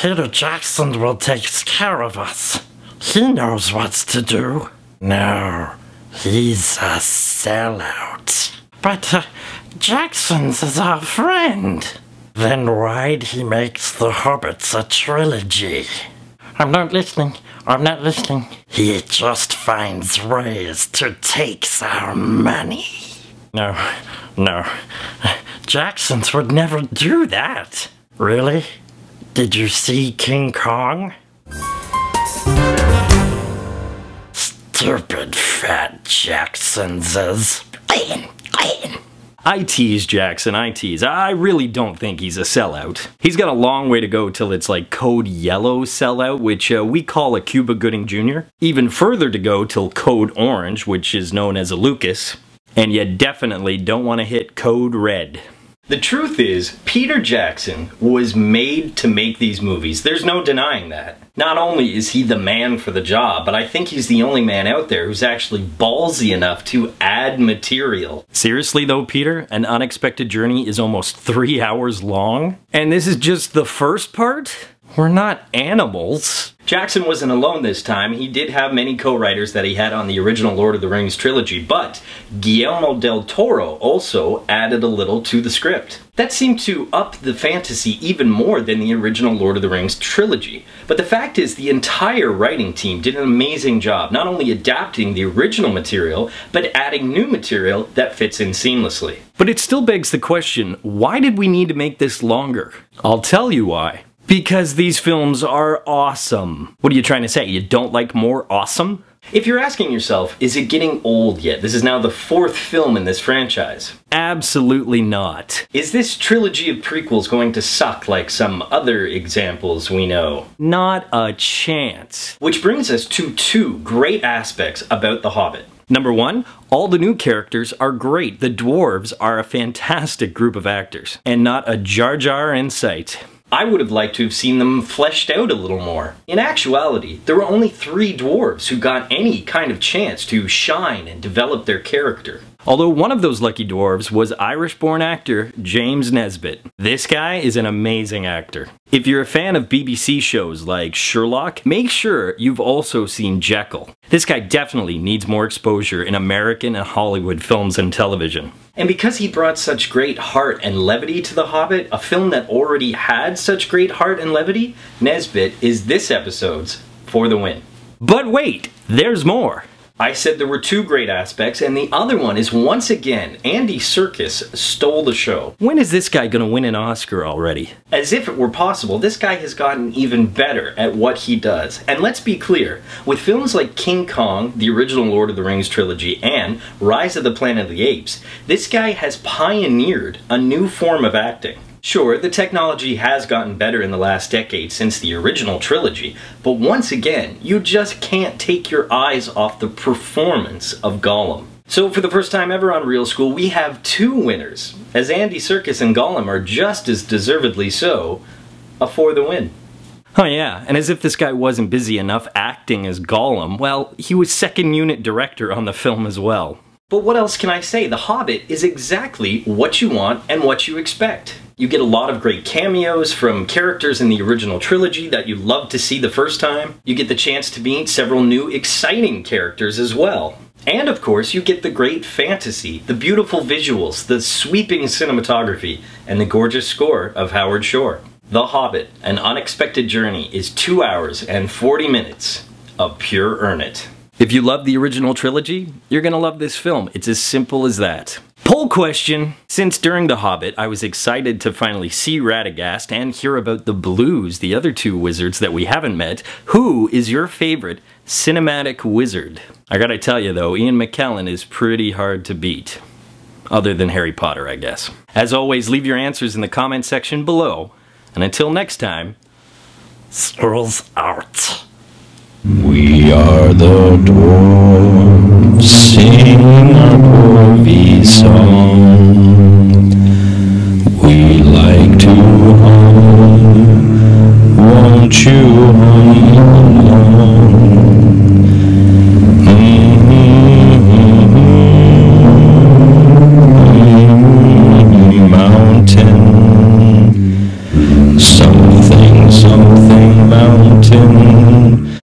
Peter Jackson will take care of us. He knows what to do. No, he's a sellout. But Jackson's is our friend. Then why'd he make the Hobbits a trilogy? I'm not listening. I'm not listening. He just finds ways to take our money. No. Jacksons would never do that. Really? Did you see King Kong? Stupid fat Jacksonses. I tease Jackson, I tease. I really don't think he's a sellout. He's got a long way to go till it's like Code Yellow sellout, which we call a Cuba Gooding Jr. Even further to go till Code Orange, which is known as a Lucas. And you definitely don't want to hit Code Red. The truth is, Peter Jackson was made to make these movies. There's no denying that. Not only is he the man for the job, but I think he's the only man out there who's actually ballsy enough to add material. Seriously though, Peter, An Unexpected Journey is almost 3 hours long? And this is just the first part? We're not animals. Jackson wasn't alone this time. He did have many co-writers that he had on the original Lord of the Rings trilogy, but Guillermo del Toro also added a little to the script. That seemed to up the fantasy even more than the original Lord of the Rings trilogy. But the fact is, the entire writing team did an amazing job, not only adapting the original material, but adding new material that fits in seamlessly. But it still begs the question, why did we need to make this longer? I'll tell you why. Because these films are awesome. What are you trying to say? You don't like more awesome? If you're asking yourself, is it getting old yet? This is now the 4th film in this franchise. Absolutely not. Is this trilogy of prequels going to suck like some other examples we know? Not a chance. Which brings us to 2 great aspects about The Hobbit. Number 1, all the new characters are great. The dwarves are a fantastic group of actors. And not a Jar Jar in sight. I would have liked to have seen them fleshed out a little more. In actuality, there were only 3 dwarves who got any kind of chance to shine and develop their character. Although one of those lucky dwarves was Irish-born actor James Nesbitt. This guy is an amazing actor. If you're a fan of BBC shows like Sherlock, make sure you've also seen Jekyll. This guy definitely needs more exposure in American and Hollywood films and television. And because he brought such great heart and levity to The Hobbit, a film that already had such great heart and levity, Nesbitt is this episode's For the Win. But wait, there's more! I said there were 2 great aspects, and the other one is once again, Andy Serkis stole the show. When is this guy gonna win an Oscar already? As if it were possible, this guy has gotten even better at what he does. And let's be clear, with films like King Kong, the original Lord of the Rings trilogy, and Rise of the Planet of the Apes, this guy has pioneered a new form of acting. Sure, the technology has gotten better in the last decade since the original trilogy, but once again, you just can't take your eyes off the performance of Gollum. So for the first time ever on Real School, we have 2 winners, as Andy Serkis and Gollum are just as deservedly so, a For the Win. Oh yeah, and as if this guy wasn't busy enough acting as Gollum, well, he was second unit director on the film as well. But what else can I say? The Hobbit is exactly what you want and what you expect. You get a lot of great cameos from characters in the original trilogy that you loved to see the first time. You get the chance to meet several new exciting characters as well. And of course, you get the great fantasy, the beautiful visuals, the sweeping cinematography, and the gorgeous score of Howard Shore. The Hobbit, An Unexpected Journey is 2 hours and 40 minutes of pure earn it. If you love the original trilogy, you're gonna love this film. It's as simple as that. Poll question! Since during The Hobbit, I was excited to finally see Radagast and hear about the Blues, the other 2 wizards that we haven't met, who is your favorite cinematic wizard? I gotta tell you though, Ian McKellen is pretty hard to beat. Other than Harry Potter, I guess. As always, leave your answers in the comment section below. And until next time, school's out. We are the dwarves, sing a dwarvy song. We like to hum, won't you hum along? Mountain, something, something. hum.